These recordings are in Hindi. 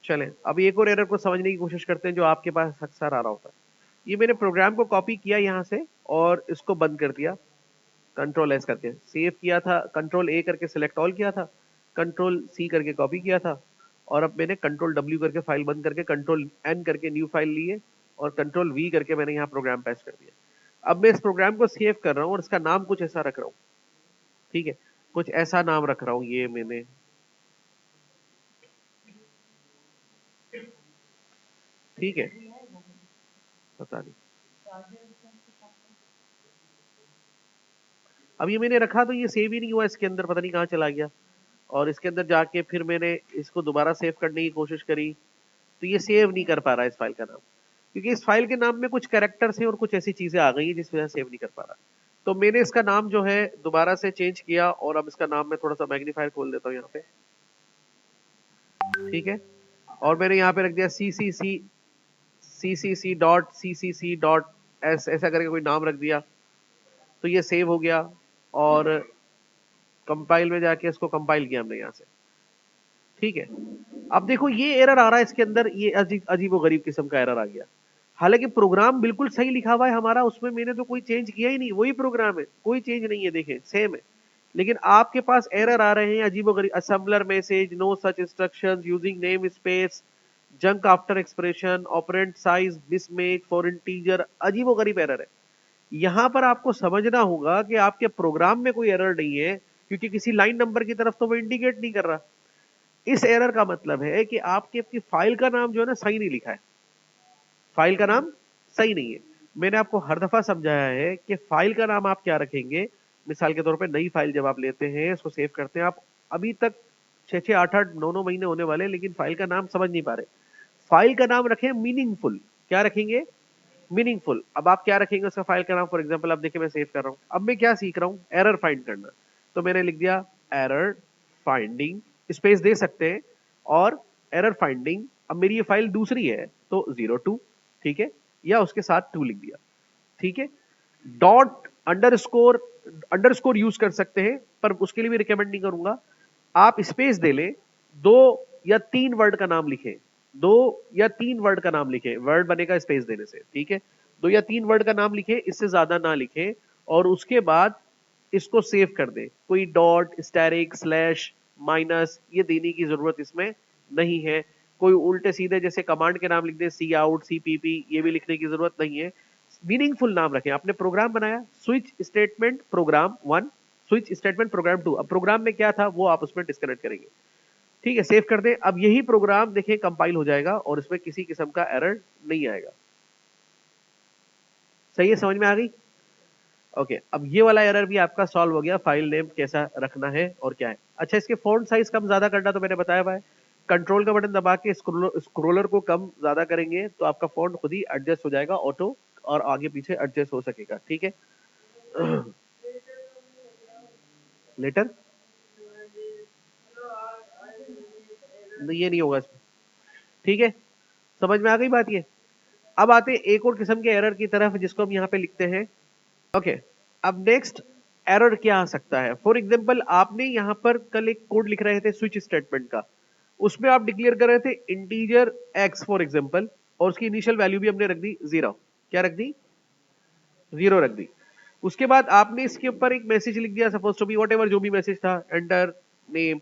चलें अब एक और एरर को समझने की कोशिश करते हैं जो आपके पास अक्सर आ रहा होता है। ये मैंने प्रोग्राम को कॉपी किया यहाँ से और इसको बंद कर दिया, कंट्रोल एस करके सेव किया था, कंट्रोल ए करके सिलेक्ट ऑल किया था, कंट्रोल सी करके कॉपी किया था, और अब मैंने कंट्रोल डब्ल्यू करके फाइल बंद करके कंट्रोल एन करके न्यू फाइल लिए और कंट्रोल वी करके मैंने यहाँ प्रोग्राम पेस्ट कर दिया। अब मैं इस प्रोग्राम को सेव कर रहा हूँ और इसका नाम कुछ ऐसा रख रहा हूँ, ठीक है, कुछ ऐसा नाम रख रहा हूँ ये मैंने, ठीक है, पता नहीं अब ये मैंने रखा तो ये सेव ही नहीं हुआ, इसके अंदर पता नहीं कहाँ चला गया। और इसके अंदर जाके फिर मैंने इसको दोबारा सेव करने की कोशिश करी तो ये सेव नहीं कर पा रहा है इस फाइल का नाम, क्योंकि इस फाइल के नाम में कुछ कैरेक्टर्स हैं और कुछ ऐसी चीजें आ गई हैं जिस वजह से सेव नहीं कर पा रहा। तो मैंने इसका नाम जो है दोबारा से चेंज किया और अब इसका नाम मैं थोड़ा सा मैग्नीफायर खोल देता हूँ यहाँ पे, ठीक है, और मैंने यहाँ पे रख दिया CCC.CCC.S ऐसा करके कोई नाम रख दिया। तो ये सेव हो गया और कंपाइल में जाके इसको कंपाइल किया हमने यहाँ से, ठीक है। अब देखो ये एरर आ रहा है इसके अंदर, ये अजीब गरीब किस्म का एरर आ गया, हालांकि प्रोग्राम बिल्कुल सही लिखा हुआ है हमारा, उसमें मैंने तो कोई चेंज किया ही नहीं, वही प्रोग्राम है, कोई चेंज नहीं है, देखें सेम है, लेकिन आपके पास एरर आ रहे हैं अजीबोगरीब, assembler message, no such instructions, using name space, junk after expression, operand size mismatch for integer, अजीबोगरीब एरर है। यहां पर आपको समझना होगा कि आपके प्रोग्राम में कोई एरर नहीं है, क्योंकि किसी लाइन नंबर की तरफ तो वो इंडिकेट नहीं कर रहा। इस एरर का मतलब है कि आपकी अपनी फाइल का नाम जो है ना सही नहीं लिखा है, फाइल का नाम सही नहीं है। मैंने आपको हर दफा समझाया है कि फाइल का नाम आप क्या रखेंगे। मिसाल के तौर पे नई फाइल जब आप लेते हैं, इसको सेव करते हैं, आप अभी तक 6-6, 8-8, 9-9 महीने होने वाले, लेकिन फाइल का नाम समझ नहीं पा रहे। फाइल का नाम रखें मीनिंगफुल। क्या रखेंगे? मीनिंगफुल। अब आप क्या रखेंगे उसका फाइल का नाम? फॉर एग्जाम्पल अब देखिए मैं सेव कर रहा हूँ, अब मैं क्या सीख रहा हूँ, एरर फाइंड करना। तो मैंने लिख दिया एरर फाइंडिंग, स्पेस दे सकते हैं, और एरर फाइंडिंग। अब मेरी ये फाइल दूसरी है तो 02, ठीक है, या उसके साथ 2 लिख दिया, ठीक है। डॉट अंडरस्कोर, अंडरस्कोर यूज कर सकते हैं, पर उसके लिए भी रिकमेंड नहीं करूंगा। आप स्पेस दे लें, 2 या 3 वर्ड का नाम लिखें, 2 या 3 वर्ड का नाम लिखें, वर्ड बनेगा स्पेस देने से, ठीक है। 2 या 3 वर्ड का नाम लिखें, इससे ज्यादा ना लिखें, और उसके बाद इसको सेव कर दें। कोई डॉट, स्टैरिक, स्लैश, माइनस ये देने की जरूरत इसमें नहीं है। कोई उल्टे सीधे जैसे कमांड के नाम लिख दे, सी आउट, CPP, ये भी लिखने की जरूरत नहीं है। मीनिंगफुल नाम रखें। आपने प्रोग्राम बनाया, switch statement program 1, switch statement program 2, अब प्रोग्राम में क्या था वो आप उसमें डिस्कनेक्ट करेंगे, ठीक है, सेव कर दें। अब यही प्रोग्राम देखिए कंपाइल हो जाएगा और इसमें किसी किस्म का एरर नहीं आएगा। सही है, समझ में आ गई? ओके, अब ये वाला एरर भी आपका सॉल्व हो गया, फाइल नेम कैसा रखना है और क्या है। अच्छा, इसके फॉन्ट साइज कम ज्यादा करना तो मैंने बताया हुआ है, कंट्रोल का बटन दबा के स्क्रोलर को कम ज्यादा करेंगे तो आपका फॉन्ट खुद ही एडजस्ट हो जाएगा ऑटो, और आगे पीछे एडजस्ट हो सकेगा, ठीक है। लेटर ये नहीं होगा इसमें, ठीक है, समझ में आ गई बात ये। अब आते हैं एक और किस्म के एरर की तरफ जिसको हम यहाँ पे लिखते हैं। ओके, अब नेक्स्ट एरर क्या आ सकता है? फॉर एग्जांपल आपने यहाँ पर कल एक कोड लिख रहे थे स्विच स्टेटमेंट का, उसमें आप डिक्लेयर कर रहे थे इंटीजर एक्स फॉर एग्जांपल, और उसकी इनिशियल वैल्यू भी हमने रख दी 0। क्या रख दी? 0 रख दी। उसके बाद आपने इसके ऊपर एक मैसेज लिख दिया, suppose to be whatever जो भी मैसेज था, एंटर नेम,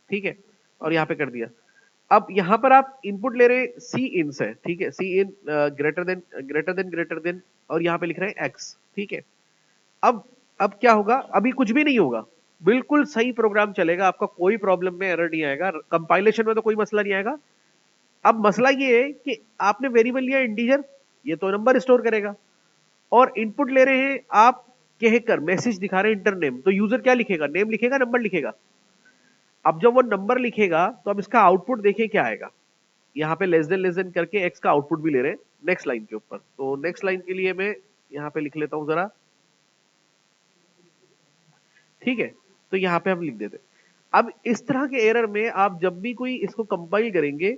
ठीक है, और यहाँ पे कर दिया। अब यहां पर आप इनपुट ले रहे हैं सी इन से, ठीक है, cin greater than greater than greater than, और यहां पे लिख रहे हैं एक्स, ठीक है। अब क्या होगा? अभी कुछ भी नहीं होगा, बिल्कुल सही प्रोग्राम चलेगा, आपका कोई प्रॉब्लम में एरर नहीं आएगा, कंपाइलेशन में तो कोई मसला नहीं आएगा। अब मसला ये है कि आपने वेरिएबल लिया इंटीजर, ये तो नंबर स्टोर करेगा, और इनपुट ले रहे हैं आप, कहकर मैसेज दिखा रहे हैं इंटर नेम, तो यूजर क्या लिखेगा? नेम लिखेगा, नंबर लिखेगा। अब जब वो नंबर लिखेगा तो अब इसका आउटपुट देखिए क्या आएगा। यहाँ पे लेस देन करके एक्स का आउटपुट भी ले रहे हैं नेक्स्ट लाइन के ऊपर, तो नेक्स्ट लाइन के लिए मैं यहाँ पे लिख लेता हूं जरा, ठीक है, तो यहाँ पे हम लिख देते हैं। अब इस तरह के एरर में आप जब भी कोई इसको कंपाइल करेंगे,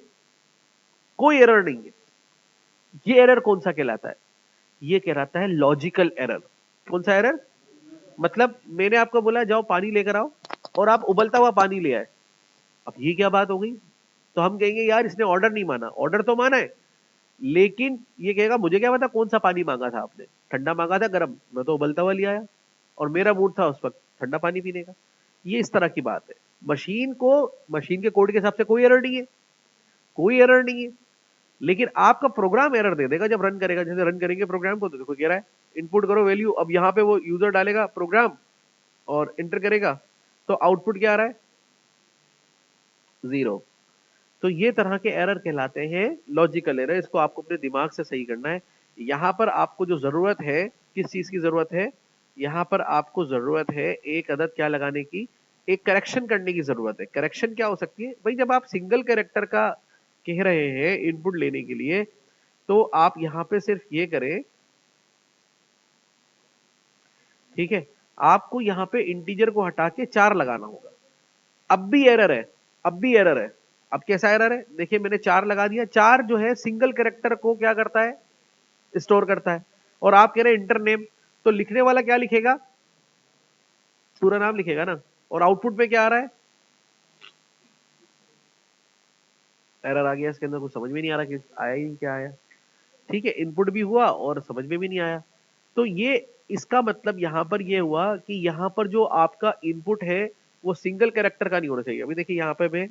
कोई एरर नहीं है। ये एरर कौन सा कहलाता है? ये कहलाता है लॉजिकल एरर। कौन सा एरर? मतलब मैंने आपको बोला जाओ पानी लेकर आओ, और आप उबलता हुआ पानी ले आए। अब ये क्या बात हो गई? तो हम कहेंगे यार इसने ऑर्डर नहीं माना, ऑर्डर तो माना है, लेकिन ये कहेगा मुझे क्या पता कौन सा पानी मांगा था आपने, ठंडा मांगा था गर्म, मैं तो उबलता हुआ ले आया और मेरा मूड था उस वक्त ठंडा पानी पीने का। ये इस तरह की बात है। मशीन को, मशीन के कोड के हिसाब से कोई एरर नहीं है, कोई एरर नहीं है, लेकिन आपका प्रोग्राम एरर दे देगा जब रन करेगा। जैसे रन करेंगे प्रोग्राम को तो देखो कह रहा है इनपुट करो वैल्यू, अब यहाँ पे वो यूजर डालेगा प्रोग्राम और एंटर करेगा तो आउटपुट क्या आ रहा है, 0। तो ये तरह के एरर कहलाते हैं लॉजिकल एरर। इसको आपको अपने दिमाग से सही करना है। यहां पर आपको जो जरूरत है, किस चीज की जरूरत है, यहां पर आपको जरूरत है एक अदद क्या लगाने की, एक करेक्शन करने की जरूरत है। करेक्शन क्या हो सकती है भाई, जब आप सिंगल कैरेक्टर का कह रहे हैं इनपुट लेने के लिए, तो आप यहां पे सिर्फ ये करें, ठीक है, आपको यहां पे इंटीजर को हटा के 4 लगाना होगा। अब भी एरर है, अब भी एरर है। अब कैसा एरर है देखिए, मैंने 4 लगा दिया, 4 जो है सिंगल कैरेक्टर को क्या करता है, स्टोर करता है। और आप कह रहे हैं इंटर नेम, तो लिखने वाला क्या लिखेगा, पूरा नाम लिखेगा ना। और आउटपुट में क्या आ रहा है, एरर आ गया। इसके अंदर कुछ समझ में नहीं आ रहा कि आया ही क्या आया। ठीक है, इनपुट भी हुआ और समझ में भी नहीं आया। तो ये इसका मतलब यहां पर ये हुआ कि यहां पर जो आपका इनपुट है वो सिंगल कैरेक्टर का नहीं होना चाहिए। अभी देखिए यहाँ पे मैं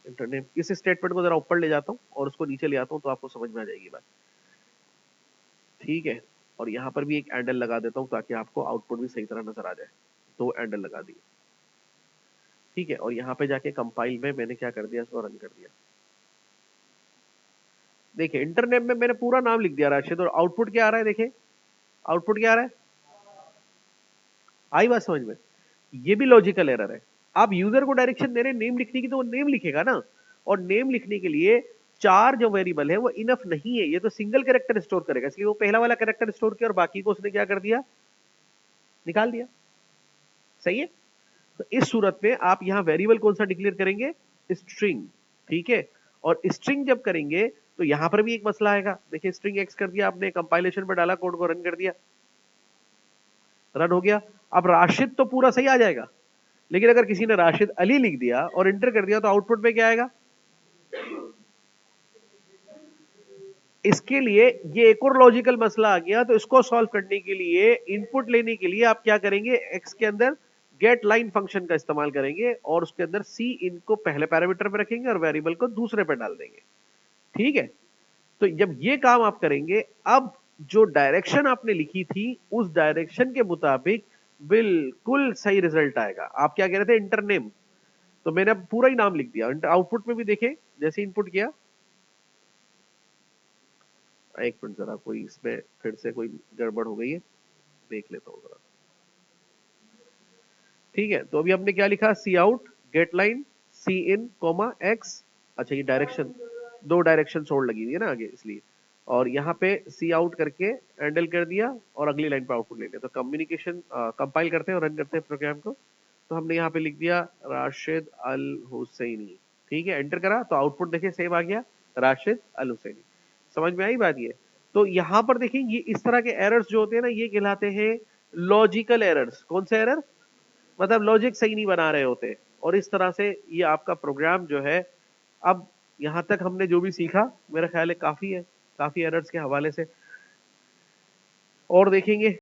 इंटरनेम इस स्टेटमेंट को जरा ऊपर ले जाता हूँ और उसको नीचे ले आता हूँ तो आपको समझ में आ जाएगी बात। ठीक है, और यहाँ पर भी एक एंडल लगा देता हूँ ताकि आपको आउटपुट भी सही तरह नजर आ जाए। 2 एंडल लगा दिए। ठीक है, और यहाँ पे जाके कंपाइल में मैंने क्या कर दिया, इसको रन कर दिया। देखिए इंटरनेम में मैंने पूरा नाम लिख दिया राशिद, और आउटपुट क्या आ रहा है, देखिए आउटपुट क्या आ रहा है। आई बात समझ में। ये भी लॉजिकल एरर है। आप यूजर को डायरेक्शन दे रहे हैं नेम लिखने की, तो वो नेम लिखेगा ना। और नेम लिखने के लिए 4 जो वेरिएबल है वो इनफ नहीं है, ये तो सिंगल कैरेक्टर स्टोर करेगा, इसलिए वो पहला वाला कैरेक्टर स्टोर किया और बाकी को उसने क्या कर दिया, निकाल दिया। सही है। तो इस सूरत में आप यहां वेरिएबल कौन सा डिक्लेयर करेंगे, स्ट्रिंग। ठीक है, और स्ट्रिंग जब करेंगे तो यहां पर भी एक मसला आएगा। देखिए स्ट्रिंग एक्स कर दिया आपने, कंपाइलेशन पर डाला, कोड को रन कर दिया, रन हो गया। अब राशिद तो पूरा सही आ जाएगा, लेकिन अगर किसी ने राशिद अली लिख दिया और इंटर कर दिया तो आउटपुट में क्या आएगा। इसके लिए ये एक और लॉजिकल मसला आ गया। तो इसको सॉल्व करने के लिए, इनपुट लेने के लिए आप क्या करेंगे, एक्स के अंदर गेट लाइन फंक्शन का इस्तेमाल करेंगे और उसके अंदर सी इन को पहले पैरामीटर पे रखेंगे और वेरिएबल को दूसरे पे डाल देंगे। ठीक है, तो जब ये काम आप करेंगे, अब जो डायरेक्शन आपने लिखी थी उस डायरेक्शन के मुताबिक बिल्कुल सही रिजल्ट आएगा। आप क्या कह रहे थे, इंटर नेम, तो मैंने अब पूरा ही नाम लिख दिया। आउटपुट में भी देखे जैसे इनपुट किया, एक मिनट जरा, कोई इसमें फिर से कोई गड़बड़ हो गई है, देख लेता हूँ जरा। ठीक है, तो अभी हमने क्या लिखा, cout getline cin comma x. अच्छा ये डायरेक्शन, 2 डायरेक्शन छोड़ लगी हुई है ना आगे, इसलिए। और यहाँ पे सी आउट करके हैंडल कर दिया और अगली लाइन पे आउटपुट ले लिया। तो कम्युनिकेशन कंपाइल करते हैं और रन करते हैं प्रोग्राम को। तो हमने यहाँ पे लिख दिया राशिद अल हुसैनी। ठीक है, एंटर करा तो आउटपुट देखिए सेम आ गया, राशिद अल हुसैनी। समझ में आई बात ये। तो यहाँ पर देखिए ये इस तरह के एरर्स जो होते हैं ना, ये कहलाते हैं लॉजिकल एरर्स। कौन से एरर, मतलब लॉजिक सही नहीं बना रहे होते। और इस तरह से ये आपका प्रोग्राम जो है, अब यहां तक हमने जो भी सीखा मेरा ख्याल है काफी है, काफी एरर्स के हवाले से। और देखेंगे